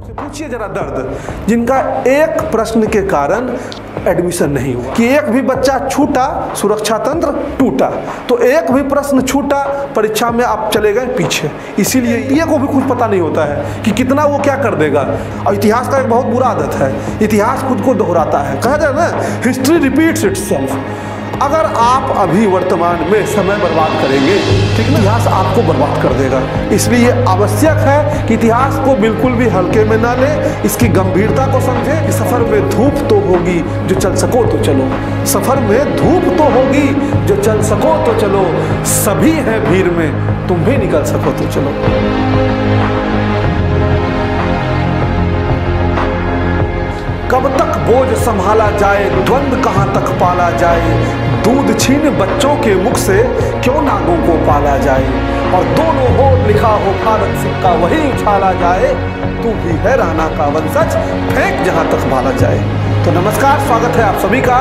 पूछिए जरा दर्द जिनका एक प्रश्न के कारण एडमिशन नहीं हुआ, कि एक भी बच्चा छूटा सुरक्षा तंत्र टूटा, तो एक भी प्रश्न छूटा परीक्षा में आप चले गए पीछे। इसीलिए ये को भी कुछ पता नहीं होता है कि कितना वो क्या कर देगा। और इतिहास का एक बहुत बुरा आदत है, इतिहास खुद को दोहराता है। कहा जाए ना, हिस्ट्री रिपीट्स इटसेल्फ। अगर आप अभी वर्तमान में समय बर्बाद करेंगे, ठीक ना, इतिहास आपको बर्बाद कर देगा। इसलिए आवश्यक है कि इतिहास को बिल्कुल भी हल्के में ना ले, इसकी गंभीरता को समझे। कि सफर में धूप तो होगी, जो चल सको तो चलो। सफर में धूप तो होगी, जो चल सको तो चलो। सभी हैं भीड़ में, तुम भी निकल सको तो चलो। कब तक बोझ संभाला जाए, द्वंद्व कहाँ तक पाला जाए। दूध छीन बच्चों के मुख से क्यों नागों को पाला जाए। और दोनों ओर लिखा हो भारत सिक्का वही उछाला जाए। तू भी है राणा का वंशज, फेंक जहाँ तक भाला जाए। तो नमस्कार, स्वागत है आप सभी का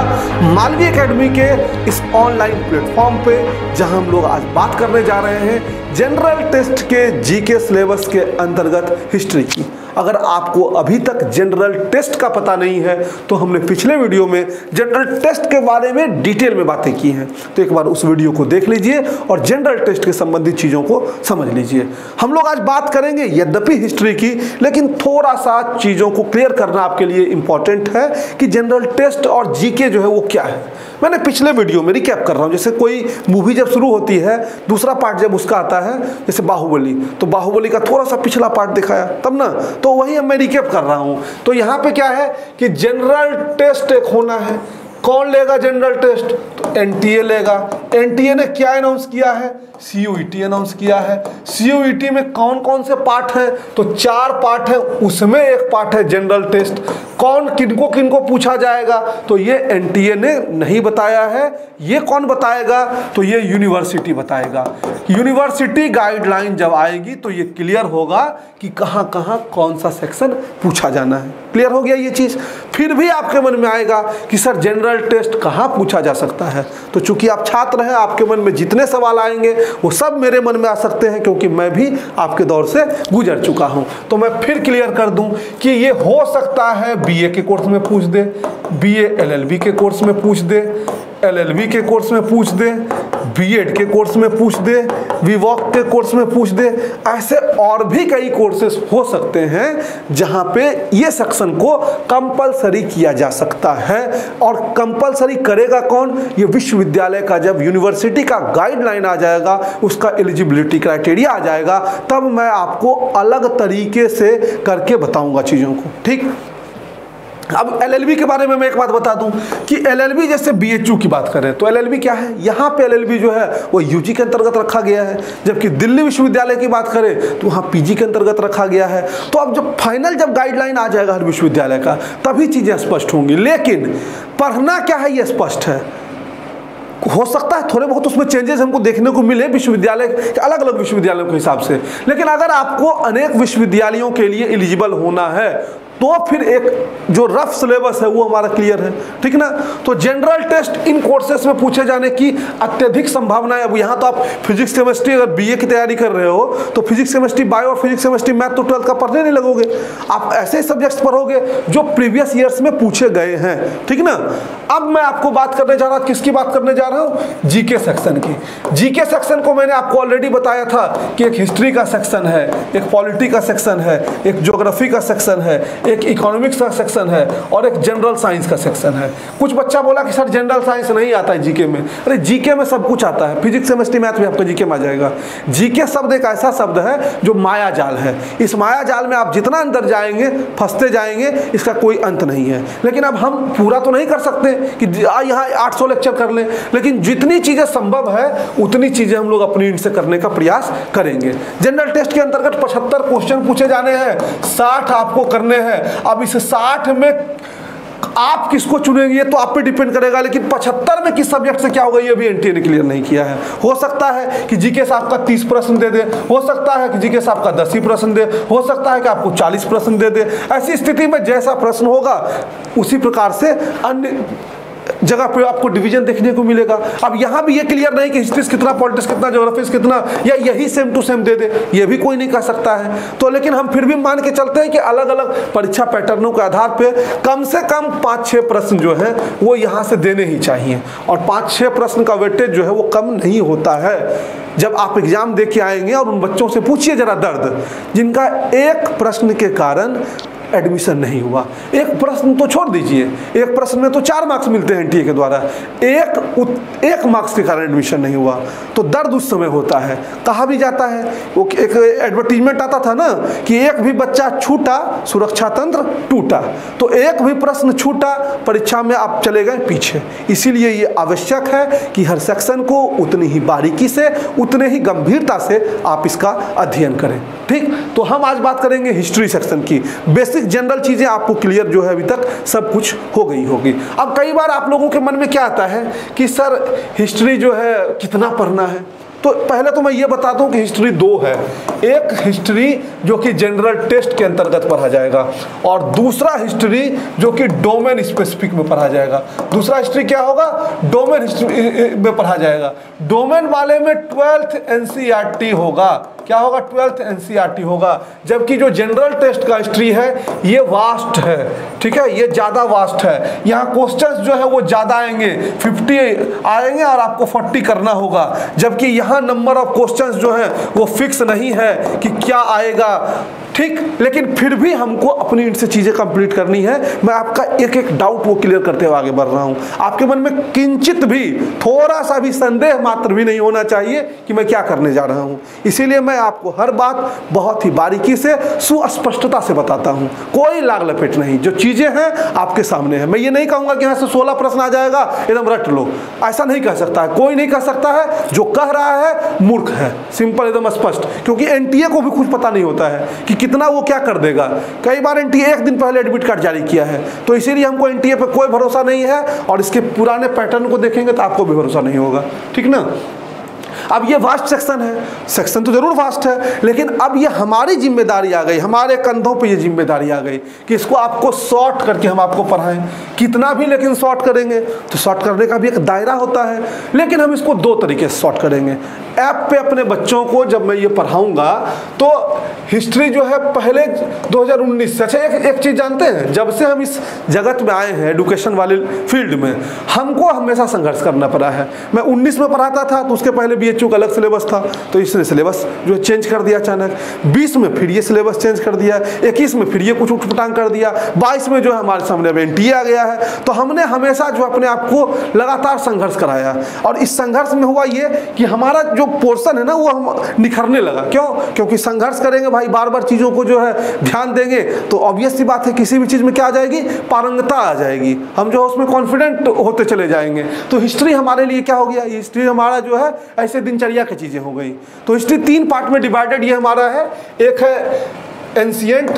मालवी एकेडमी के इस ऑनलाइन प्लेटफॉर्म पे, जहां हम लोग आज बात करने जा रहे हैं जनरल टेस्ट के जीके सिलेबस के अंतर्गत हिस्ट्री की। अगर आपको अभी तक जनरल टेस्ट का पता नहीं है तो हमने पिछले वीडियो में जनरल टेस्ट के बारे में डिटेल में बातें की हैं, तो एक बार उस वीडियो को देख लीजिए और जनरल टेस्ट के संबंधित चीज़ों को समझ लीजिए। हम लोग आज बात करेंगे यद्यपि हिस्ट्री की, लेकिन थोड़ा सा चीज़ों को क्लियर करना आपके लिए इंपॉर्टेंट है कि जनरल टेस्ट और जीके जो है वो क्या है। मैंने पिछले वीडियो में रिकैप कर रहा हूँ, जैसे कोई मूवी जब शुरू होती है, दूसरा पार्ट जब उसका आता है, जैसे बाहुबली, तो बाहुबली का थोड़ा सा पिछला पार्ट दिखाया तब ना, तो वही मैं रिकैप कर रहा हूँ। तो यहाँ पे क्या है कि जनरल टेस्ट एक होना है। कौन लेगा जनरल टेस्ट? तो एनटीए लेगा। एनटीए ने क्या अनाउंस किया है? सीयूईटी अनाउंस किया है। सीयूईटी में कौन कौन से पार्ट हैं? तो 4 पार्ट हैं, उसमें एक पार्ट है जनरल टेस्ट। कौन किनको किनको पूछा जाएगा? तो ये एनटीए ने नहीं बताया है। ये कौन बताएगा? तो ये यूनिवर्सिटी बताएगा। यूनिवर्सिटी गाइडलाइन जब आएगी तो ये क्लियर होगा कि कहाँ कहाँ कौन सा सेक्शन पूछा जाना है। क्लियर हो गया ये चीज़? फिर भी आपके मन में आएगा कि सर जनरल टेस्ट कहाँ पूछा जा सकता है। तो चूंकि आप छात्र हैं, आपके मन में जितने सवाल आएंगे वो सब मेरे मन में आ सकते हैं, क्योंकि मैं भी आपके दौर से गुजर चुका हूं। तो मैं फिर क्लियर कर दूं कि ये हो सकता है बीए के कोर्स में पूछ दे, बीए एलएलबी के कोर्स में पूछ दे, एलएलबी के कोर्स में पूछ दे, बीएड के कोर्स में पूछ दे, विवॉक के कोर्स में पूछ दे। ऐसे और भी कई कोर्सेस हो सकते हैं जहां पे ये सेक्शन को कंपलसरी किया जा सकता है। और कंपलसरी करेगा कौन? ये विश्वविद्यालय का जब यूनिवर्सिटी का गाइडलाइन आ जाएगा, उसका एलिजिबिलिटी क्राइटेरिया आ जाएगा, तब मैं आपको अलग तरीके से करके बताऊंगा चीज़ों को। ठीक, अब एलएलबी के बारे में मैं एक बात बता दूं कि एलएलबी जैसे बीएचयू की बात करें तो एलएलबी क्या है? यहाँ पे एलएलबी जो है वो यूजी के अंतर्गत रखा गया है, जबकि दिल्ली विश्वविद्यालय की बात करें तो वहाँ पीजी के अंतर्गत रखा गया है। तो अब जब फाइनल जब गाइडलाइन आ जाएगा हर विश्वविद्यालय का, तभी चीज़ें स्पष्ट होंगी। लेकिन पढ़ना क्या है ये स्पष्ट है। हो सकता है थोड़े बहुत उसमें चेंजेस हमको देखने को मिले विश्वविद्यालय के, अलग अलग विश्वविद्यालयों के हिसाब से, लेकिन अगर आपको अनेक विश्वविद्यालयों के लिए एलिजिबल होना है तो फिर एक जो रफ सिलेबस है वो हमारा क्लियर है। ठीक ना? तो जनरल टेस्ट इन कोर्सेस में पूछे जाने की अत्यधिक संभावना है। अब यहाँ तो आप फिजिक्स केमिस्ट्री अगर बीए की तैयारी कर रहे हो तो फिजिक्स केमिस्ट्री बायो और फिजिक्स केमिस्ट्री मैथ तो 12th का पढ़ने नहीं लगोगे। आप ऐसे सब्जेक्ट्स पढ़ोगे जो प्रीवियस ईयर्स में पूछे गए हैं। ठीक ना? अब मैं आपको बात करने जा रहा हूँ, किसकी बात करने जा रहा हूँ? जीके सेक्शन की। जीके सेक्शन को मैंने आपको ऑलरेडी बताया था कि एक हिस्ट्री का सेक्शन है, एक पॉलिटी का सेक्शन है, एक ज्योग्राफी का सेक्शन है, एक इकोनॉमिक्स का सेक्शन है और एक जनरल साइंस का सेक्शन है। कुछ बच्चा बोला कि सर जनरल साइंस नहीं आता है जीके में। अरे जीके में सब कुछ आता है, फिजिक्स केमिस्ट्री मैथ भी आपका जीके में आ जाएगा। जीके शब्द एक ऐसा शब्द है जो माया जाल है। इस माया जाल में आप जितना अंदर जाएंगे फंसते जाएंगे, इसका कोई अंत नहीं है। लेकिन अब हम पूरा तो नहीं कर सकते कि यहाँ 800 लेक्चर कर लें, लेकिन जितनी चीजें संभव है उतनी चीजें हम लोग अपनी इनसे करने का प्रयास करेंगे। जनरल टेस्ट के अंतर्गत 75 क्वेश्चन पूछे जाने हैं, 60 आपको करने हैं। अब इस 60 में आप किसको चुनेंगे ये तो आप पे डिपेंड करेगा, लेकिन 75 में किस सब्जेक्ट से क्या होगा ये भी एनटीए ने क्लियर नहीं किया है। हो सकता है कि जीके से आपका 30 प्रश्न दे दे, हो सकता है कि जीके से आपका 10 ही प्रश्न दे, हो सकता है कि आपको 40 प्रश्न दे दे। ऐसी स्थिति में जैसा प्रश्न होगा उसी प्रकार से अन्य जगह पे आपको डिवीजन देखने को मिलेगा। अब यहाँ भी ये क्लियर नहीं कि हिस्ट्री कितना, पॉलिटिक्स कितना, ज्योग्राफी कितना, या यही सेम टू सेम दे दे, ये भी कोई नहीं कह सकता है। तो लेकिन हम फिर भी मान के चलते हैं कि अलग अलग परीक्षा पैटर्नों के आधार पर कम से कम 5-6 प्रश्न जो है वो यहाँ से देने ही चाहिए। और 5-6 प्रश्न का वेटेज जो है वो कम नहीं होता है। जब आप एग्जाम दे के आएंगे और उन बच्चों से पूछिए जरा दर्द, जिनका एक प्रश्न के कारण एडमिशन नहीं हुआ। एक प्रश्न तो छोड़ दीजिए, एक प्रश्न में तो 4 मार्क्स मिलते हैं एनटीए के द्वारा, एक मार्क्स के कारण एडमिशन नहीं हुआ, तो दर्द उस समय होता है। कहा भी जाता है, वो एक एडवर्टीजमेंट आता था ना कि एक भी बच्चा छूटा सुरक्षा तंत्र टूटा। तो एक भी प्रश्न छूटा, परीक्षा में आप चले गए पीछे। इसीलिए ये आवश्यक है कि हर सेक्शन को उतनी ही बारीकी से, उतने ही गंभीरता से आप इसका अध्ययन करें। ठीक, तो हम आज बात करेंगे हिस्ट्री सेक्शन की। बेसिक जनरल चीजें आपको क्लियर जो है अभी तक सब कुछ हो गई होगी। अब कई बार आप लोगों के मन में क्या आता है कि सर हिस्ट्री जो है कितना पढ़ना है। तो पहले तो मैं ये बताता हूँ कि हिस्ट्री 2 है। एक हिस्ट्री जो कि जनरल टेस्ट के अंतर्गत पढ़ा जाएगा, और दूसरा हिस्ट्री जो कि डोमेन स्पेसिफिक में पढ़ा जाएगा। दूसरा हिस्ट्री क्या होगा? डोमेन हिस्ट्री में पढ़ा जाएगा। डोमेन वाले में 12th एनसीईआरटी होगा। क्या होगा? 12th एनसीईआरटी होगा। जबकि जो जनरल टेस्ट का हिस्ट्री है ये वास्ट है, ठीक है, ये ज़्यादा वास्ट है। यहाँ क्वेश्चंस जो है वो ज़्यादा आएंगे, 50 आएंगे और आपको 40 करना होगा। जबकि यहाँ नंबर ऑफ क्वेश्चंस जो है वो फिक्स नहीं है कि क्या आएगा। ठीक, लेकिन फिर भी हमको अपनी इनसे चीज़ें कंप्लीट करनी है। मैं आपका एक एक डाउट वो क्लियर करते हुए आगे बढ़ रहा हूँ। आपके मन में किंचित भी, थोड़ा सा भी संदेह मात्र भी नहीं होना चाहिए कि मैं क्या करने जा रहा हूँ। इसीलिए मैं आपको हर बात बहुत ही बारीकी से, सुस्पष्टता से बताता हूँ। कोई लाग लपेट नहीं, जो चीज़ें हैं आपके सामने है। मैं ये नहीं कहूँगा कि यहाँ से 16 प्रश्न आ जाएगा एकदम रट लो, ऐसा नहीं कह सकता है। कोई नहीं कह सकता है। जो कह रहा है मूर्ख है, सिंपल एकदम स्पष्ट। क्योंकि एनटीए को भी कुछ पता नहीं होता है कि कितना वो क्या कर देगा। कई बार एनटीए एक दिन पहले एडमिट कार्ड जारी किया है, तो इसीलिए हमको एनटीए पे कोई भरोसा नहीं है। और इसके पुराने पैटर्न को देखेंगे तो आपको भी भरोसा नहीं होगा। ठीक ना? अब ये वास्ट सेक्शन है, सेक्शन तो जरूर वास्ट है, लेकिन अब ये हमारी जिम्मेदारी आ गई, हमारे कंधों पे ये जिम्मेदारी आ गई कि इसको आपको शॉर्ट करके हम आपको पढ़ाएं। कितना भी लेकिन शॉर्ट करेंगे तो शॉर्ट करने का भी एक दायरा होता है। लेकिन हम इसको 2 तरीके से शॉर्ट करेंगे। ऐप पे अपने बच्चों को जब मैं ये पढ़ाऊंगा तो हिस्ट्री जो है पहले 2019 से, अच्छा एक चीज़ जानते हैं, जब से हम इस जगत में आए हैं एडुकेशन वाले फील्ड में, हमको हमेशा संघर्ष करना पड़ा है। मैं 19 में पढ़ाता था तो उसके पहले बीएचयू का अलग सिलेबस था, तो इसने सिलेबस जो चेंज कर दिया अचानक। 20 में फिर ये सिलेबस चेंज कर दिया, 21 में फिर ये कुछ उठपटांग कर दिया, 22 में जो है हमारे सामने अब एनटीए आ गया है। तो हमने हमेशा जो अपने आप को लगातार संघर्ष कराया, और इस संघर्ष में हुआ ये कि हमारा जो पोर्शन है ना वो हम निखरने लगा। क्यों? क्योंकि संघर्ष करेंगे भाई, बार बार चीज़ों को जो है ध्यान देंगे तो ऑब्वियस सी बात है किसी भी चीज़ में क्या आ जाएगी, पारंगता आ जाएगी। हम जो उसमें कॉन्फिडेंट होते चले जाएंगे। तो हिस्ट्री हमारे लिए क्या हो गया, हिस्ट्री हमारा जो है ऐसे दिनचर्या की चीज़ें हो गई। तो हिस्ट्री 3 पार्ट में डिवाइडेड ये हमारा है। एक है एंशिएंट,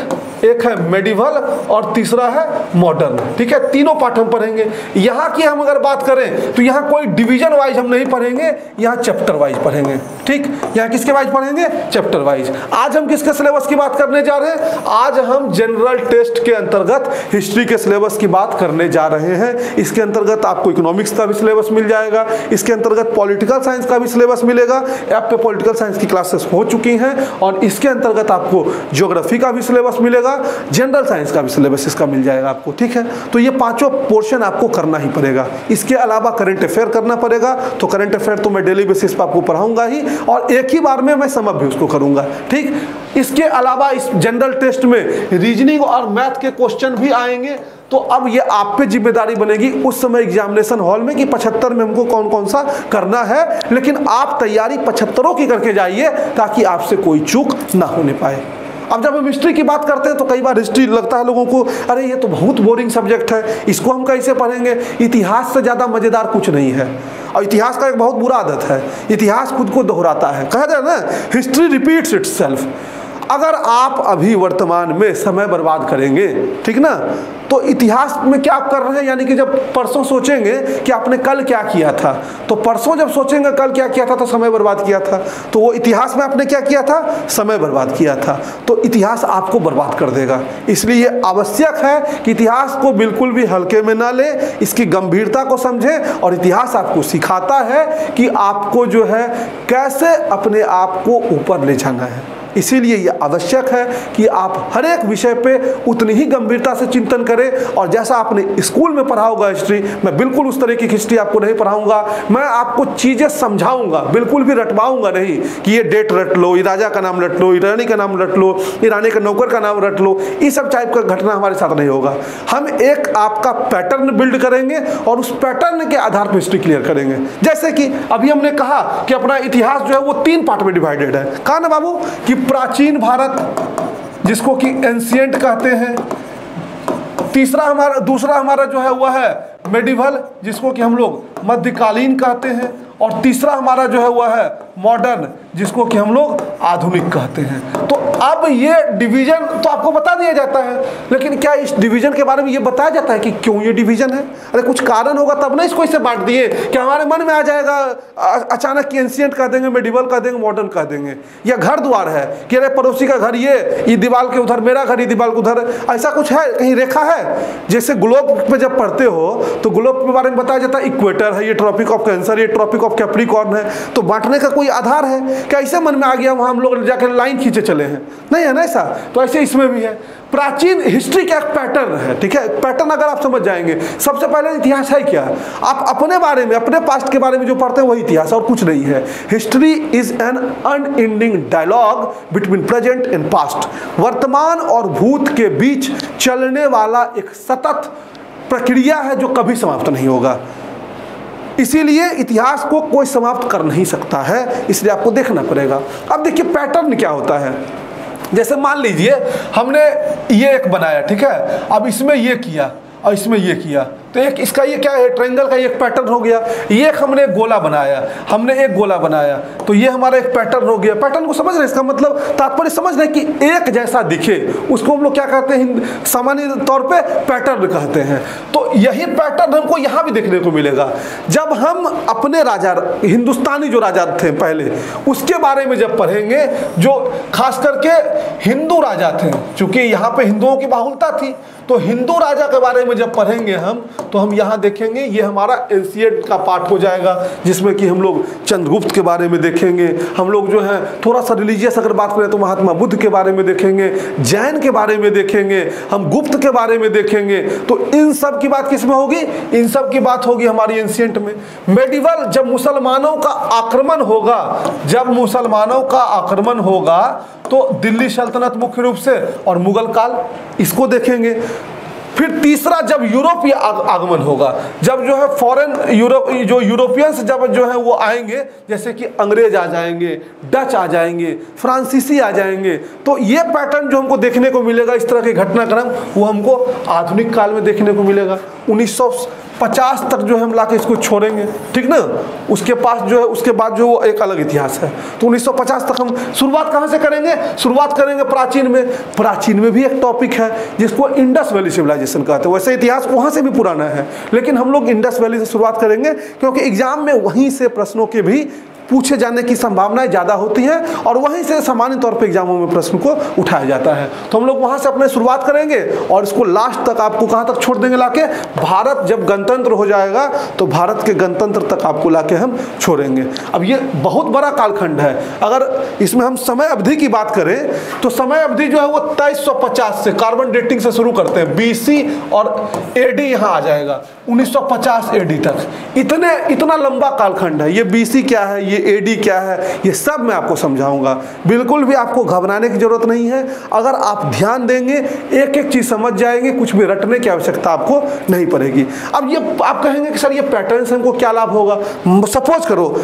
एक है मेडिवल और तीसरा है मॉडर्न। ठीक है, तीनों पार्ट हम पढ़ेंगे। यहाँ की हम अगर बात करें तो यहाँ कोई डिवीजन वाइज हम नहीं पढ़ेंगे, यहाँ चैप्टर वाइज पढ़ेंगे। ठीक, यहाँ किसके वाइज पढ़ेंगे? Chapter wise. आज हम किसके सिलेबस की बात करने जा रहे हैं? आज हम जनरल टेस्ट के अंतर्गत हिस्ट्री के सिलेबस की बात करने जा रहे हैं। इसके अंतर्गत आपको इकोनॉमिक्स का भी सिलेबस मिल जाएगा, इसके अंतर्गत पॉलिटिकल साइंस का भी सिलेबस मिलेगा। ऐप पे पॉलिटिकल साइंस की क्लासेस हो चुकी हैं, और इसके अंतर्गत आपको ज्योग्राफी का भी सिलेबस मिलेगा, जनरल साइंस का भी सिलेबस इसका मिल जाएगा आपको। ठीक है, तो ये 5 पोर्शन आपको करना ही पड़ेगा। इसके अलावा करंट अफेयर करना पड़ेगा। तो करंट अफेयर तो मैं डेली बेसिस पर आपको पढ़ाऊंगा ही, और एक ही बार में मैं समझ भी उसको करूंगा। ठीक, इसके अलावा इस जनरल टेस्ट में रीजनिंग और मैथ के क्वेश्चन भी आएंगे। तो अब ये आप पे जिम्मेदारी बनेगी उस समय एग्जामिनेशन हॉल में कि 75 में हमको कौन कौन सा करना है। लेकिन आप तैयारी 75 की करके जाइए ताकि आपसे कोई चूक ना होने पाए। अब जब हम हिस्ट्री की बात करते हैं तो कई बार हिस्ट्री लगता है लोगों को, अरे ये तो बहुत बोरिंग सब्जेक्ट है, इसको हम कैसे पढ़ेंगे। इतिहास से ज़्यादा मज़ेदार कुछ नहीं है। और इतिहास का एक बहुत बुरा आदत है, इतिहास खुद को दोहराता है। कहा जाए ना, हिस्ट्री रिपीट्स इटसेल्फ। अगर आप अभी वर्तमान में समय बर्बाद करेंगे, ठीक ना, तो इतिहास में क्या आप कर रहे हैं, यानी कि जब परसों सोचेंगे कि आपने कल क्या किया था, तो परसों जब सोचेंगे कल क्या किया था तो समय बर्बाद किया था, तो वो इतिहास में आपने क्या किया था, समय बर्बाद किया था, तो इतिहास आपको बर्बाद कर देगा। इसलिए आवश्यक है कि इतिहास को बिल्कुल भी हल्के में ना ले, इसकी गंभीरता को समझें। और इतिहास आपको सिखाता है कि आपको जो है कैसे अपने आप को ऊपर ले जाना है। इसीलिए यह आवश्यक है कि आप हर एक विषय पे उतनी ही गंभीरता से चिंतन करें। और जैसा आपने स्कूल में पढ़ा होगा हिस्ट्री, मैं बिल्कुल उस तरह की हिस्ट्री आपको नहीं पढ़ाऊंगा। मैं आपको चीज़ें समझाऊंगा, बिल्कुल भी रटवाऊंगा नहीं कि ये डेट रट लो, ये राजा का नाम रट लो, ये रानी का नाम रट लो, ये रानी का नौकर का नाम रट लो। ये सब टाइप का घटना हमारे साथ नहीं होगा। हम एक आपका पैटर्न बिल्ड करेंगे और उस पैटर्न के आधार पर हिस्ट्री क्लियर करेंगे। जैसे कि अभी हमने कहा कि अपना इतिहास जो है वो 3 पार्ट में डिवाइडेड है। कहा ना बाबू कि प्राचीन भारत जिसको कि एंशिएंट कहते हैं, दूसरा हमारा जो है वह है मेडिवल जिसको कि हम लोग मध्यकालीन कहते हैं, और तीसरा हमारा जो है वह है मॉडर्न जिसको कि हम लोग आधुनिक कहते हैं। तो अब ये डिवीजन तो आपको बता दिया जाता है, लेकिन क्या इस डिवीजन के बारे में ये बताया जाता है कि क्यों ये डिवीजन है? अरे कुछ कारण होगा तब ना इसको इसे बांट दिए। क्या हमारे मन में आ जाएगा अचानक कि एंशिएंट कह देंगे, मेडिवल कह देंगे, मॉडर्न कह देंगे? या घर द्वार है कि अरे पड़ोसी का घर ये दीवार के उधर मेरा घर, ये दीवार के उधर, ऐसा कुछ है? कहीं रेखा है? जैसे ग्लोब पे जब पढ़ते हो तो ग्लोब के बारे में बताया जाता है इक्वेटर है, ये ट्रॉपिक ऑफ कैंसर, ये ट्रॉपिक ऑफ कैप्रिकॉर्न है। तो बांटने का कोई आधार है क्या? ऐसे मन में आ गया वहां हम लोग जाकर लाइन खींचे चले हैं? नहीं है ना ऐसा। तो ऐसे इसमें भी है। प्राचीन हिस्ट्री का एक पैटर्न है, ठीक है। पैटर्न अगर आप समझ जाएंगे, सबसे पहले इतिहास है क्या? आप अपने बारे में, अपने पास्ट के बारे में जो पढ़ते हैं वही इतिहास, और कुछ नहीं है। History is an unending dialogue between present and past. वर्तमान और भूत के बीच चलने वाला एक सतत प्रक्रिया है जो कभी समाप्त नहीं होगा। इसीलिए इतिहास को कोई समाप्त कर नहीं सकता है, इसलिए आपको देखना पड़ेगा। अब देखिए पैटर्न क्या होता है। जैसे मान लीजिए हमने ये एक बनाया, ठीक है, अब इसमें ये किया और इसमें ये किया, तो एक इसका ये क्या है, ट्रायंगल का एक पैटर्न हो गया। ये हमने एक गोला बनाया, हमने एक गोला बनाया, तो ये हमारा एक पैटर्न हो गया। पैटर्न को समझ रहे हैं? इसका मतलब तात्पर्य समझ रहे हैं कि एक जैसा दिखे उसको हम लोग क्या कहते हैं, सामान्य तौर पे पैटर्न कहते हैं। तो यही पैटर्न हमको यहाँ भी देखने को मिलेगा। जब हम अपने राजा, हिंदुस्तानी जो राजा थे पहले, उसके बारे में जब पढ़ेंगे, जो खास करके हिंदू राजा थे, चूंकि यहाँ पे हिंदुओं की बाहुलता थी, तो हिंदू राजा के बारे में जब पढ़ेंगे हम, तो हम यहाँ देखेंगे ये हमारा एंशिएंट का पार्ट हो जाएगा, जिसमें कि हम लोग चंद्रगुप्त के बारे में देखेंगे। हम लोग जो है थोड़ा सा रिलीजियस अगर बात करें तो महात्मा बुद्ध के बारे में देखेंगे, जैन के बारे में देखेंगे, हम गुप्त के बारे में देखेंगे। तो इन सब की बात किसमें होगी? इन सब की बात होगी हमारी एंशिएंट में। मेडिवल जब मुसलमानों का आक्रमण होगा, जब मुसलमानों का आक्रमण होगा तो दिल्ली सल्तनत मुख्य रूप से, और मुगल काल, इसको देखेंगे। फिर तीसरा जब यूरोपीय आगमन होगा, जब जो है फॉरेन जो यूरोपियंस जब जो है वो आएंगे, जैसे कि अंग्रेज आ जाएंगे, डच आ जाएंगे, फ्रांसीसी आ जाएंगे, तो ये पैटर्न जो हमको देखने को मिलेगा, इस तरह के घटनाक्रम, वो हमको आधुनिक काल में देखने को मिलेगा। 1950 तक जो है हम लाके इसको छोड़ेंगे, ठीक ना। उसके पास जो है, उसके बाद जो वो एक अलग इतिहास है। तो 1950 तक हम शुरुआत कहाँ से करेंगे? शुरुआत करेंगे प्राचीन में। प्राचीन में भी एक टॉपिक है जिसको इंडस वैली सिविलाइजेशन कहते हैं। वैसे इतिहास वहाँ से भी पुराना है, लेकिन हम लोग इंडस वैली से शुरुआत करेंगे, क्योंकि एग्जाम में वहीं से प्रश्नों के भी पूछे जाने की संभावनाएं ज़्यादा होती हैं, और वहीं से सामान्य तौर पे एग्जामों में प्रश्न को उठाया जाता है। तो हम लोग वहाँ से अपने शुरुआत करेंगे और इसको लास्ट तक आपको कहाँ तक छोड़ देंगे लाके? भारत जब गणतंत्र हो जाएगा तो भारत के गणतंत्र तक आपको लाके हम छोड़ेंगे। अब ये बहुत बड़ा कालखंड है। अगर इसमें हम समय अवधि की बात करें तो समय अवधि जो है वो 2350 से, कार्बन डेटिंग से शुरू करते हैं, BC और AD यहाँ आ जाएगा 1950 AD तक। इतना लंबा कालखंड है। ये BC क्या है, ये AD क्या है, ये सब मैं आपको समझाऊंगा। बिल्कुल भी आपको घबराने की जरूरत नहीं है। अगर आप ध्यान देंगे, एक एक चीज समझ जाएंगे, कुछ भी रटने की आवश्यकता आपको नहीं पड़ेगी। अब ये आप कहेंगे कि सर ये पैटर्न से हमको क्या लाभ होगा? सपोज करो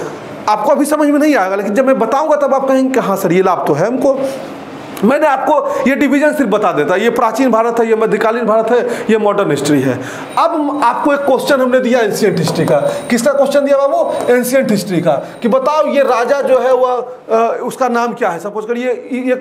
आपको अभी समझ में नहीं आएगा, लेकिन जब मैं बताऊंगा तब आप कहेंगे कि हाँ सर ये लाभ तो है हमको। मैंने आपको ये डिवीजन सिर्फ बता देता, ये प्राचीन भारत है, ये मध्यकालीन भारत है, ये मॉडर्न हिस्ट्री है। अब आपको एक क्वेश्चन हमने दिया एंशिएंट हिस्ट्री का। किसका क्वेश्चन दिया बाबू? एंशिएंट हिस्ट्री का, कि बताओ ये राजा जो है वह उसका नाम क्या है। सपोज करिए ये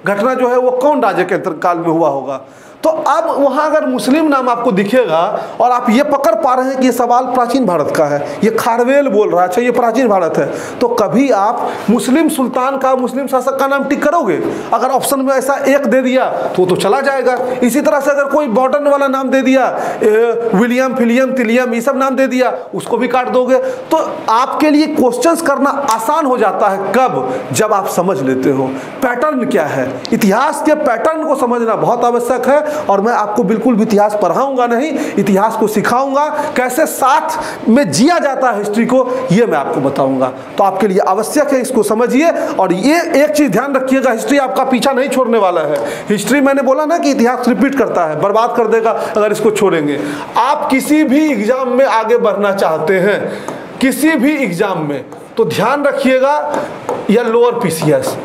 घटना जो है वो कौन राजा के अंतकाल में हुआ होगा। तो अब वहाँ अगर मुस्लिम नाम आपको दिखेगा और आप ये पकड़ पा रहे हैं कि ये सवाल प्राचीन भारत का है, ये खारवेल बोल रहा है, अच्छा ये प्राचीन भारत है, तो कभी आप मुस्लिम सुल्तान का, मुस्लिम शासक का नाम टिक करोगे? अगर ऑप्शन में ऐसा एक दे दिया तो चला जाएगा। इसी तरह से अगर कोई मॉडर्न वाला नाम दे दिया, विलियम, फिलियम, तिलियम, ये सब नाम दे दिया, उसको भी काट दोगे। तो आपके लिए क्वेश्चंस करना आसान हो जाता है कब? जब आप समझ लेते हो पैटर्न क्या है। इतिहास के पैटर्न को समझना बहुत आवश्यक है, और मैं आपको बिल्कुल भी इतिहास पढ़ाऊंगा नहीं, इतिहास को सिखाऊंगा, कैसे साथ में जिया जाता है हिस्ट्री को, ये मैं आपको बताऊंगा। तो आपके लिए आवश्यक है, इसको समझिए। और ये एक चीज ध्यान रखिएगा, हिस्ट्री आपका पीछा नहीं छोड़ने वाला है। हिस्ट्री, मैंने बोला ना कि इतिहास रिपीट करता है, बर्बाद कर देगा अगर इसको छोड़ेंगे। आप किसी भी एग्जाम में आगे बढ़ना चाहते हैं, किसी भी एग्जाम में, तो ध्यान रखिएगा, या लोअर पीसीएस,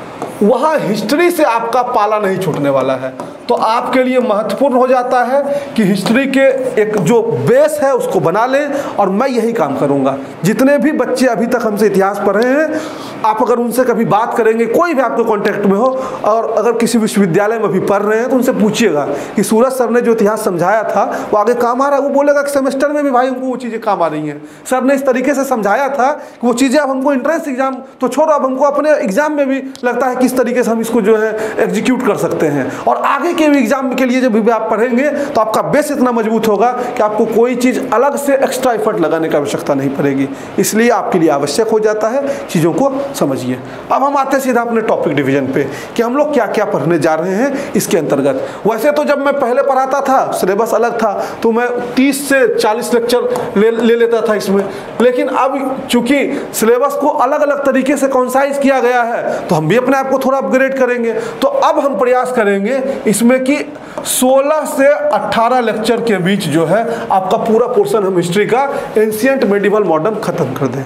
वहाँ हिस्ट्री से आपका पाला नहीं छूटने वाला है। तो आपके लिए महत्वपूर्ण हो जाता है कि हिस्ट्री के एक जो बेस है उसको बना लें, और मैं यही काम करूंगा। जितने भी बच्चे अभी तक हमसे इतिहास पढ़े हैं, आप अगर उनसे कभी बात करेंगे, कोई भी आपके कांटेक्ट में हो, और अगर किसी विश्वविद्यालय में भी पढ़ रहे हैं, तो उनसे पूछिएगा कि सूरज सर ने जो इतिहास समझाया था वो आगे काम आ रहा है। वो बोलेगा कि सेमेस्टर में भी भाई हमको वो चीज़ें काम आ रही हैं, सर ने इस तरीके से समझाया था कि वो चीज़ें अब हमको एंट्रेंस एग्जाम तो छोड़ो, अब हमको अपने एग्जाम में भी लगता है किस तरीके से हम इसको जो है एग्जीक्यूट कर सकते हैं। और आगे के एग्जाम के लिए जब भी आप पढ़ेंगे तो आपका बेस इतना मजबूत होगा कि आपको कोई चीज़ अलग से एक्स्ट्रा एफर्ट लगाने की आवश्यकता नहीं पड़ेगी। इसलिए आपके लिए आवश्यक हो जाता है, चीज़ों को समझिए। अब हम आते हैं सीधा अपने टॉपिक डिवीजन पे कि हम लोग क्या क्या पढ़ने जा रहे हैं इसके अंतर्गत। वैसे तो जब मैं पहले पढ़ाता था, सिलेबस अलग था, तो मैं 30 से 40 लेक्चर ले लेता था इसमें। लेकिन अब चूंकि सिलेबस को अलग अलग तरीके से कॉन्साइज किया गया है, तो हम भी अपने आप को थोड़ा अपग्रेड करेंगे। तो अब हम प्रयास करेंगे इसमें कि 16 से 18 लेक्चर के बीच जो है आपका पूरा पोर्शन हम हिस्ट्री का एंशिएंट, मेडिवल, मॉडर्न खत्म कर दें।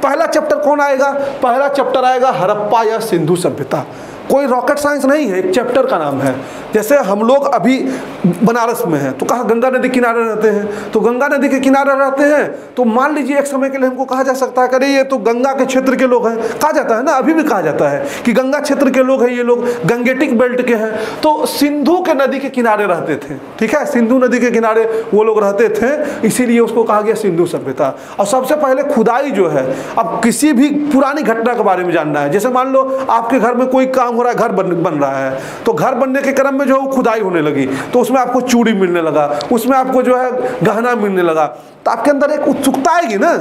पहला चैप्टर कौन आएगा? पहला चैप्टर आएगा हड़प्पा या सिंधु सभ्यता। कोई रॉकेट साइंस नहीं है, एक चैप्टर का नाम है। जैसे हम लोग अभी बनारस में हैं, तो कहा गंगा नदी किनारे रहते हैं, तो गंगा नदी के किनारे रहते हैं, तो मान लीजिए एक समय के लिए हमको कहा जा सकता है कि अरे ये तो गंगा के क्षेत्र के लोग हैं। कहा जाता है ना, अभी भी कहा जाता है कि गंगा क्षेत्र के लोग हैं, ये लोग गंगेटिक बेल्ट के हैं। तो सिंधु के नदी के किनारे रहते थे, ठीक है, सिंधु नदी के किनारे वो लोग रहते थे, इसीलिए उसको कहा गया सिंधु सभ्यता। और सबसे पहले खुदाई जो है, अब किसी भी पुरानी घटना के बारे में जानना है, जैसे मान लो आपके घर में कोई काम हो रहा है, घर बन रहा है, तो घर बनने के क्रम में जो खुदाई होने लगी, तो उसमें आपको चूड़ी मिलने लगा, उसमें आपको जो है गहना मिलने लगा, तो आपके अंदर एक उत्सुकता आएगी ना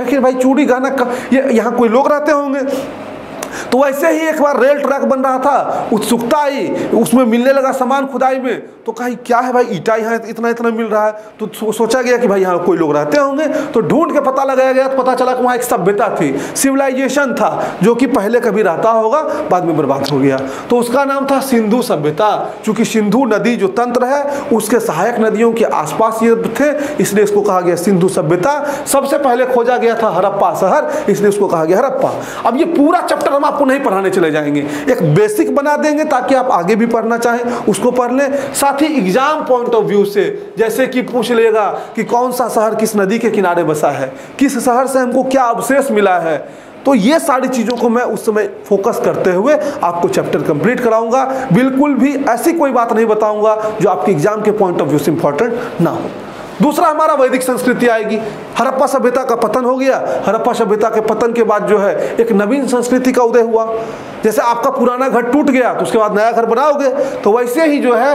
कि भाई चूड़ी गहना ये यहाँ कोई लोग रहते होंगे। तो वैसे ही एक बार रेल ट्रैक बन रहा था, उत्सुकता आई, उसमें मिलने लगा सामान खुदाई में, तो कहा क्या है भाई, ईटा यहाँ इतना इतना मिल रहा है, तो सोचा गया कि भाई यहाँ कोई लोग रहते होंगे। तो ढूंढ के पता लगाया गया, तो पता चला कि वहाँ एक सभ्यता थी, सिविलाइजेशन था, जो कि पहले कभी रहता होगा, बाद में बर्बाद हो गया। तो उसका नाम था सिंधु सभ्यता। चूंकि सिंधु नदी जो तंत्र है उसके सहायक नदियों के आसपास ये थे, इसलिए इसको कहा गया सिंधु सभ्यता। सबसे पहले खोजा गया था हड़प्पा शहर, इसलिए उसको कहा गया हड़प्पा। अब ये पूरा चैप्टर हम आपको नहीं पढ़ाने चले जाएंगे, एक बेसिक बना देंगे ताकि आप आगे भी पढ़ना चाहें उसको पढ़ लें। साथ ही एग्जाम पॉइंट ऑफ व्यू से, जैसे कि पूछ लेगा कि कौन सा शहर किस नदी के किनारे बसा है, किस शहर से हमको क्या अवशेष मिला है, तो ये सारी चीज़ों को मैं उस समय फोकस करते हुए आपको चैप्टर कंप्लीट कराऊंगा। बिल्कुल भी ऐसी कोई बात नहीं बताऊंगा जो आपके एग्जाम के पॉइंट ऑफ व्यू से इंपॉर्टेंट ना हो। दूसरा हमारा वैदिक संस्कृति आएगी। हड़प्पा सभ्यता का पतन हो गया, हड़प्पा सभ्यता के पतन के बाद जो है एक नवीन संस्कृति का उदय हुआ। जैसे आपका पुराना घर टूट गया तो उसके बाद नया घर बनाओगे, तो वैसे ही जो है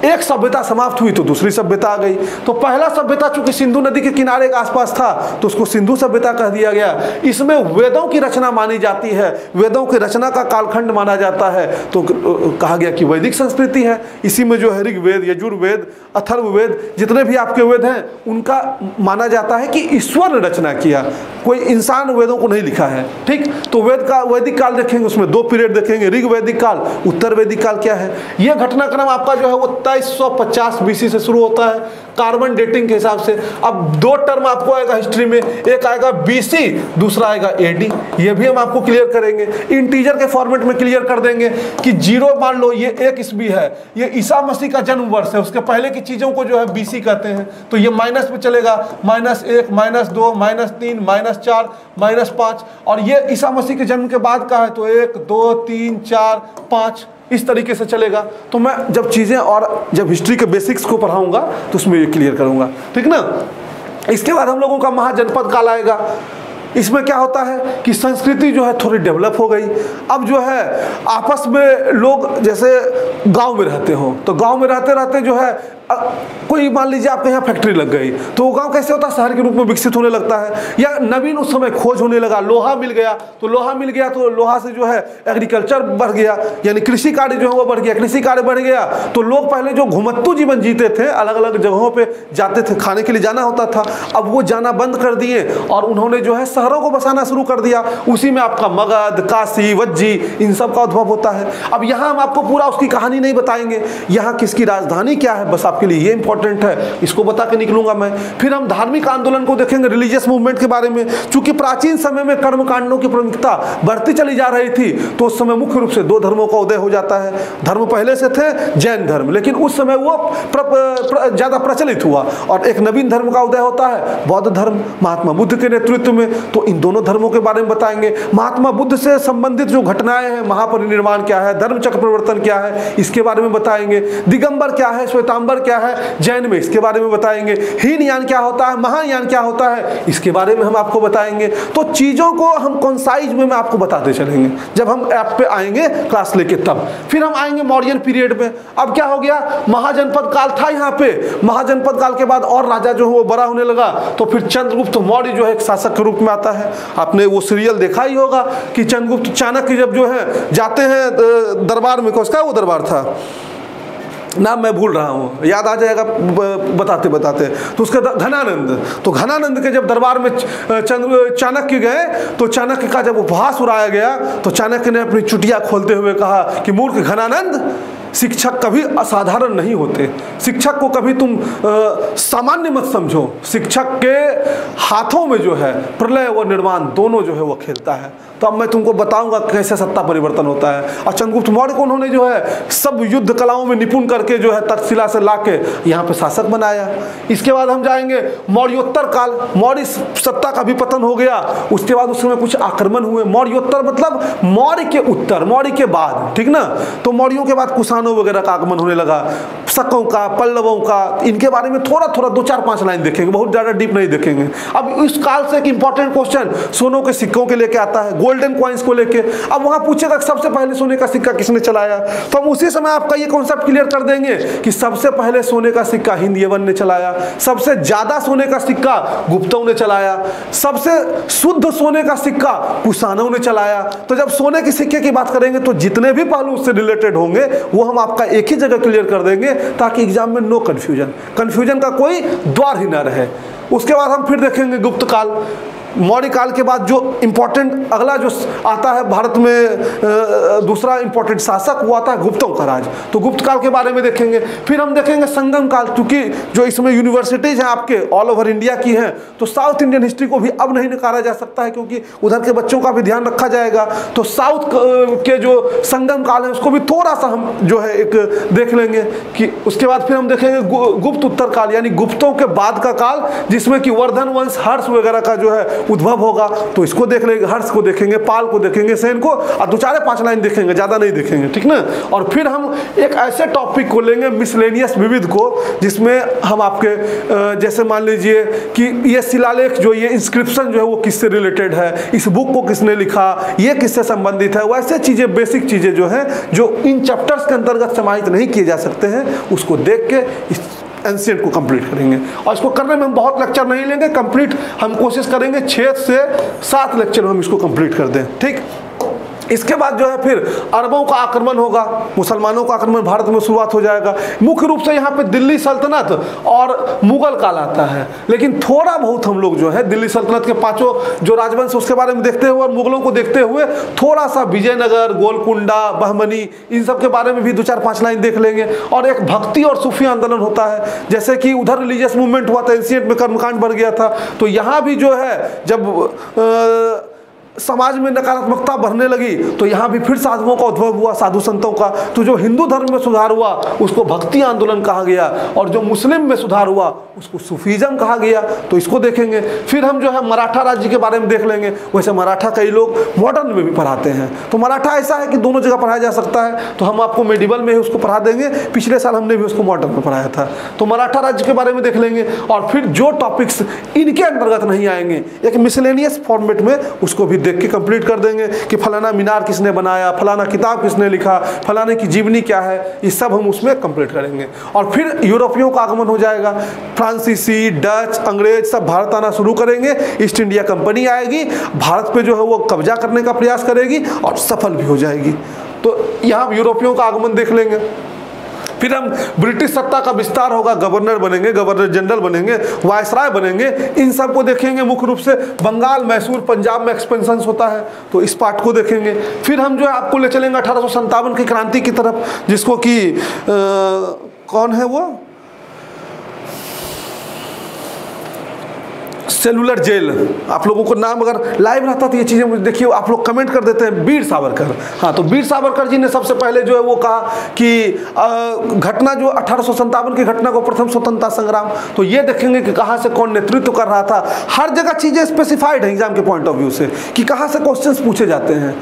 एक सभ्यता समाप्त हुई तो दूसरी सभ्यता आ गई। तो पहला सभ्यता चूंकि सिंधु नदी के किनारे के आसपास था तो उसको सिंधु सभ्यता कह दिया गया। इसमें वेदों की रचना मानी जाती है, वेदों की रचना का कालखंड माना जाता है, तो कहा गया कि वैदिक संस्कृति है। इसी में जो है ऋग्वेद, यजुर्वेद, अथर्ववेद, जितने भी आपके वेद हैं उनका माना जाता है कि ईश्वर ने रचना किया, कोई इंसान वेदों को नहीं लिखा है। ठीक, तो वेद का वैदिक काल देखेंगे उसमें 2 पीरियड देखेंगे, ऋग वैदिक काल, उत्तर वैदिक काल क्या है। यह घटनाक्रम आपका जो है वो 2350 BC से शुरू होता है कार्बन डेटिंग के हिसाब से। अब दो टर्म आपको आएगा हिस्ट्री में, एक आएगा BC, दूसरा आएगा AD। ये भी हम आपको क्लियर करेंगे, इंटीजर के फॉर्मेट में क्लियर कर देंगे कि 0 मान लो ये 1 ईस्वी है, ये ईसा मसीह का जन्म वर्ष है, उसके पहले की चीजों को जो है BC कहते हैं, तो ये माइनस में चलेगा, -1, -2, -3, -4, -5। और ये ईसा मसीह के जन्म के बाद का है तो 1, 2, 3, 4, 5 इस तरीके से चलेगा। तो मैं जब चीज़ें और जब हिस्ट्री के बेसिक्स को पढ़ाऊंगा तो उसमें ये क्लियर करूंगा, ठीक ना। इसके बाद हम लोगों का महाजनपद काल आएगा। इसमें क्या होता है कि संस्कृति जो है थोड़ी डेवलप हो गई। अब जो है आपस में लोग जैसे गांव में रहते हो, तो गांव में रहते रहते जो है कोई मान लीजिए आपके यहाँ फैक्ट्री लग गई, तो वो गांव कैसे होता है, शहर के रूप में विकसित होने लगता है। या नवीन उस समय खोज होने लगा, लोहा मिल गया, तो लोहा से जो है एग्रीकल्चर बढ़ गया, यानी कृषि कार्य जो है वो बढ़ गया। कृषि कार्य बढ़ गया तो लोग पहले जो घुमत्तू जीवन जीते थे, अलग अलग जगहों पे जाते थे, खाने के लिए जाना होता था, अब वो जाना बंद कर दिए और उन्होंने जो है शहरों को बसाना शुरू कर दिया। उसी में आपका मगध, काशी, वज्जी, इन सब का उद्भव होता है। अब यहाँ हम आपको पूरा उसकी कहानी नहीं बताएंगे, यहाँ किसकी राजधानी क्या है, बस आपके लिए ये इंपॉर्टेंट है, इसको बता के निकलूंगा मैं। फिर हम धार्मिक आंदोलन को देखेंगे, रिलीजियस मूवमेंट के बारे में। चूंकि प्राचीन समय में कर्म कांडों की प्रमुखता बढ़ती चली जा रही थी, तो उस समय मुख्य रूप से 2 धर्मों का उदय हो जाता है। धर्म पहले से थे जैन धर्म, लेकिन उस समय वो ज्यादा प्रचलित हुआ, और एक नवीन धर्म का उदय होता है बौद्ध धर्म, महात्मा बुद्ध के नेतृत्व में। तो इन दोनों धर्मों के बारे में बताएंगे। महात्मा बुद्ध से संबंधित जो घटनाएं हैं, महापरिनिर्वाण क्या है, धर्म चक्र परिवर्तन क्या है, इसके बारे में बताएंगे। दिगंबर क्या है, श्वेतांबर क्या है जैन में, इसके बारे में बताएंगे। हीनयान क्या होता है, महायान क्या होता है, इसके बारे में हम आपको बताएंगे। तो चीजों को हम कॉन्साइज में आपको बताते चलेंगे जब हम ऐप पे आएंगे क्लास लेके तब। फिर हम आएंगे मौर्यन पीरियड में। अब क्या हो गया, महाजनपद काल था यहाँ पे, महाजनपद काल के बाद और राजा जो है वो बड़ा होने लगा, तो फिर चंद्रगुप्त मौर्य जो है एक शासक के रूप में आता है। आपने वो सीरियल देखा ही होगा कि चंद्रगुप्त चाणक्य जब जो है जाते हैं दरबार में, उसका वो दरबार था, नाम मैं भूल रहा हूँ, याद आ जाएगा बताते बताते। तो उसका घनानंद, तो घनानंद के जब दरबार में चाणक्य गए, तो चाणक्य का जब उपहास उड़ाया गया, तो चाणक्य ने अपनी चुटिया खोलते हुए कहा कि मूर्ख घनानंद, शिक्षक कभी असाधारण नहीं होते, शिक्षक को कभी तुम सामान्य मत समझो। शिक्षक के हाथों में जो है प्रलय व निर्माण दोनों जो है वो खेलता है। तो अब मैं तुमको बताऊंगा कैसे सत्ता परिवर्तन होता है। और चंद्रगुप्त मौर्य को उन्होंने जो है सब युद्ध कलाओं में निपुण करके जो है तक्षशिला से लाके यहाँ पे शासक बनाया। इसके बाद हम जाएंगे मौर्योत्तर काल। मौर्य सत्ता का भी पतन हो गया, उसके बाद उस समय कुछ आक्रमण हुए। मौर्योत्तर मतलब मौर्य के उत्तर, मौर्य के बाद, ठीक ना। तो मौर्यों के बाद कुषाणों वगैरह का आगमन होने लगा, शकों का, पल्लवों का। इनके बारे में थोड़ा थोड़ा 2-4-5 लाइन देखेंगे, बहुत ज्यादा डीप नहीं देखेंगे। अब इस काल से एक इंपॉर्टेंट क्वेश्चन सोनों के सिक्कों के लेके आता है, गोल्डन कॉइन्स को लेके। अब वहां पूछेगा सबसे पहले सोने का सिक्का किसने चलाया, तो हम उसी समय आपका ये कॉन्सेप्ट क्लियर कर देंगे कि सबसे पहले सोने का सिक्का हिंद यवन ने चलाया, सबसे ज्यादा सोने का सिक्का गुप्तों ने चलाया, सबसे शुद्ध सोने का सिक्का कुषाणों ने चलाया। तो जब सोने के सिक्के की बात करेंगे तो जितने भी पहलू उससे रिलेटेड होंगे वो हम आपका एक ही जगह क्लियर कर देंगे, ताकि एग्जाम में नो कंफ्यूजन का कोई द्वार ही ना रहे। उसके बाद हम फिर देखेंगे गुप्त काल। मौर्य काल के बाद जो इंपॉर्टेंट अगला जो आता है भारत में दूसरा इंपॉर्टेंट शासक, वो आता है गुप्तों का राज। तो गुप्त काल के बारे में देखेंगे। फिर हम देखेंगे संगम काल, क्योंकि जो इसमें यूनिवर्सिटीज हैं आपके ऑल ओवर इंडिया की हैं, तो साउथ इंडियन हिस्ट्री को भी अब नहीं नकारा जा सकता है, क्योंकि उधर के बच्चों का भी ध्यान रखा जाएगा। तो साउथ के जो संगम काल है उसको भी थोड़ा सा हम जो है एक देख लेंगे। कि उसके बाद फिर हम देखेंगे गुप्त उत्तर काल, यानी गुप्तों के बाद का काल, जिसमें कि वर्धन वंश, हर्ष वगैरह का जो है उद्भव होगा। तो इसको देख लेंगे, हर्ष को देखेंगे, पाल को देखेंगे, सेन को, और 2-4-5 लाइन देखेंगे, ज्यादा नहीं देखेंगे, ठीक ना। और फिर हम एक ऐसे टॉपिक को लेंगे मिसलेनियस विविध को, जिसमें हम आपके जैसे मान लीजिए कि ये शिलालेख जो ये इंस्क्रिप्शन जो है वो किससे रिलेटेड है, इस बुक को किसने लिखा, ये किससे संबंधित है, वैसे चीजें, बेसिक चीजें जो है जो इन चैप्टर्स के अंतर्गत समाहित नहीं किए जा सकते हैं, उसको देख के इस एंशिएंट को कंप्लीट करेंगे। और इसको करने में हम बहुत लेक्चर नहीं लेंगे, कंप्लीट हम कोशिश करेंगे 6 से 7 लेक्चर हम इसको कंप्लीट कर दें, ठीक। इसके बाद जो है फिर अरबों का आक्रमण होगा, मुसलमानों का आक्रमण भारत में शुरुआत हो जाएगा। मुख्य रूप से यहाँ पे दिल्ली सल्तनत और मुगल काल आता है, लेकिन थोड़ा बहुत हम लोग जो है दिल्ली सल्तनत के पांचों जो राजवंश उसके बारे में देखते हुए और मुगलों को देखते हुए थोड़ा सा विजयनगर, गोलकुंडा, बहमनी, इन सब के बारे में भी 2-4-5 लाइन देख लेंगे। और एक भक्ति और सूफी आंदोलन होता है, जैसे कि उधर रिलीजियस मूवमेंट हुआ था, एंशिएंट में कर्मकांड बढ़ गया था, तो यहाँ भी जो है जब समाज में नकारात्मकता बढ़ने लगी तो यहाँ भी फिर साधुओं का उद्भव हुआ, साधु संतों का। तो जो हिंदू धर्म में सुधार हुआ उसको भक्ति आंदोलन कहा गया, और जो मुस्लिम में सुधार हुआ उसको सूफीज़म कहा गया। तो इसको देखेंगे। फिर हम जो है मराठा राज्य के बारे में देख लेंगे। वैसे मराठा कई लोग मॉडर्न में भी पढ़ाते हैं, तो मराठा ऐसा है कि दोनों जगह पढ़ाया जा सकता है, तो हम आपको मेडिवल में ही उसको पढ़ा देंगे। पिछले साल हमने भी उसको मॉडर्न में पढ़ाया था। तो मराठा राज्य के बारे में देख लेंगे, और फिर जो टॉपिक्स इनके अंतर्गत नहीं आएंगे एक मिसलेनियस फॉर्मेट में उसको भी देख के कंप्लीट कर देंगे कि फलाना मीनार किसने बनाया, फलाना किताब किसने लिखा, फलाने की जीवनी क्या है, ये सब हम उसमें कंप्लीट करेंगे। और फिर यूरोपियों का आगमन हो जाएगा, फ्रांसीसी, डच, अंग्रेज सब भारत आना शुरू करेंगे। ईस्ट इंडिया कंपनी आएगी, भारत पे जो है वो कब्जा करने का प्रयास करेगी और सफल भी हो जाएगी। तो यहाँ यूरोपियों का आगमन देख लेंगे। फिर हम ब्रिटिश सत्ता का विस्तार होगा, गवर्नर बनेंगे, गवर्नर जनरल बनेंगे, वायसराय बनेंगे, इन सब को देखेंगे। मुख्य रूप से बंगाल, मैसूर, पंजाब में एक्सपेंशन होता है, तो इस पार्ट को देखेंगे। फिर हम जो है आपको ले चलेंगे 1857 की क्रांति की तरफ, जिसको कि कौन है वो, सेलुलर जेल। आप लोगों को नाम अगर लाइव रहता तो ये चीज़ें मुझे देखिए, आप लोग कमेंट कर देते हैं वीर सावरकर। हाँ, तो वीर सावरकर जी ने सबसे पहले जो है वो कहा कि घटना जो 1857 की घटना को प्रथम स्वतंत्रता संग्राम, तो ये देखेंगे कि कहाँ से कौन नेतृत्व कर रहा था। हर जगह चीज़ें स्पेसिफाइड हैं एग्जाम के पॉइंट ऑफ व्यू से कि कहाँ से क्वेश्चंस पूछे जाते हैं।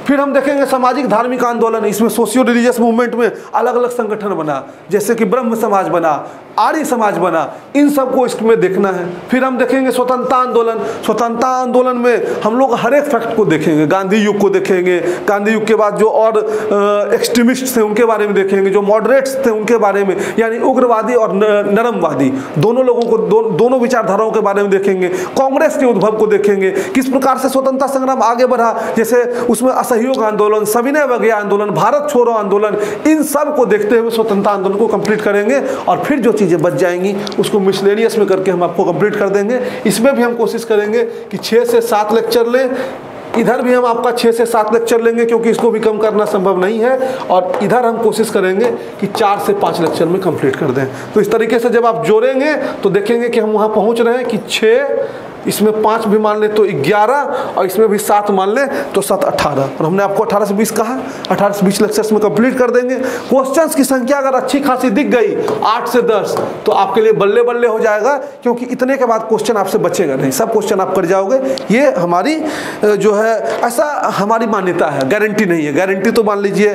फिर हम देखेंगे सामाजिक धार्मिक आंदोलन, इसमें सोशियो रिलीजियस मूवमेंट में अलग अलग संगठन बना, जैसे कि ब्रह्म समाज बना, आर्य समाज बना, इन सब को इसमें देखना है। फिर हम देखेंगे स्वतंत्रता आंदोलन। स्वतंत्रता आंदोलन में हम लोग हर एक फैक्ट को देखेंगे, गांधी युग को देखेंगे, गांधी युग के बाद जो और एक्सट्रीमिस्ट थे उनके बारे में देखेंगे, जो मॉडरेट्स थे उनके बारे में, यानी उग्रवादी और नरमवादी दोनों लोगों को दोनों विचारधाराओं के बारे में देखेंगे। कांग्रेस के उद्भव को देखेंगे, किस प्रकार से स्वतंत्रता संग्राम आगे बढ़ा, जैसे उसमें असहयोग आंदोलन, सविनय अवज्ञा आंदोलन, भारत छोड़ो आंदोलन, इन सब को देखते हुए स्वतंत्रता आंदोलन को कंप्लीट करेंगे। और फिर जो चीज़ें बच जाएंगी उसको मिसलेनियस में करके हम आपको कंप्लीट कर देंगे। इसमें भी हम कोशिश करेंगे कि 6 से 7 लेक्चर लें। इधर भी हम आपका 6 से 7 लेक्चर लेंगे, क्योंकि इसको भी कम करना संभव नहीं है। और इधर हम कोशिश करेंगे कि 4 से 5 लेक्चर में कंप्लीट कर दें। तो इस तरीके से जब आप जोड़ेंगे तो देखेंगे कि हम वहाँ पहुँच रहे हैं कि 6, इसमें 5 भी मान ले तो 11, और इसमें भी 7 मान ले तो 7 18। और हमने आपको 18 से 20 कहा, 18 से 20 लेक्चर्स में कंप्लीट कर देंगे। क्वेश्चंस की संख्या अगर अच्छी खासी दिख गई 8 से 10 तो आपके लिए बल्ले बल्ले हो जाएगा, क्योंकि इतने के बाद क्वेश्चन आपसे बचेगा नहीं, सब क्वेश्चन आप कर जाओगे। ये हमारी जो है ऐसा हमारी मान्यता है, गारंटी नहीं है। गारंटी तो मान लीजिए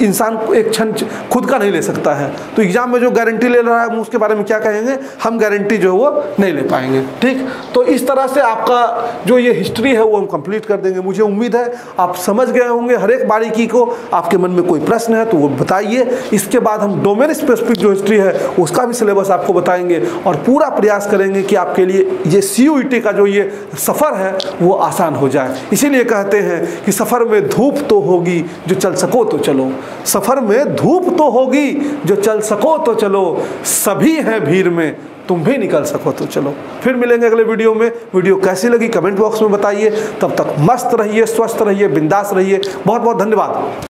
इंसान एक क्षण खुद का नहीं ले सकता है, तो एग्जाम में जो गारंटी ले रहा है हम उसके बारे में क्या कहेंगे, हम गारंटी जो है वो नहीं ले पाएंगे। ठीक, तो इस तरह से आपका जो ये हिस्ट्री है वो हम कंप्लीट कर देंगे। मुझे उम्मीद है आप समझ गए होंगे हर एक बारीकी को। आपके मन में कोई प्रश्न है तो वो बताइए। इसके बाद हम डोमेन स्पेसिफिक जो हिस्ट्री है उसका भी सिलेबस आपको बताएंगे, और पूरा प्रयास करेंगे कि आपके लिए ये CUET का जो ये सफ़र है वो आसान हो जाए। इसीलिए कहते हैं कि सफ़र में धूप तो होगी जो चल सको तो चलो, सफ़र में धूप तो होगी जो चल सको तो चलो, सभी हैं भीड़ में तुम भी निकल सको तो चलो। फिर मिलेंगे अगले वीडियो में। वीडियो कैसी लगी कमेंट बॉक्स में बताइए। तब तक मस्त रहिए, स्वस्थ रहिए, बिंदास रहिए। बहुत बहुत धन्यवाद।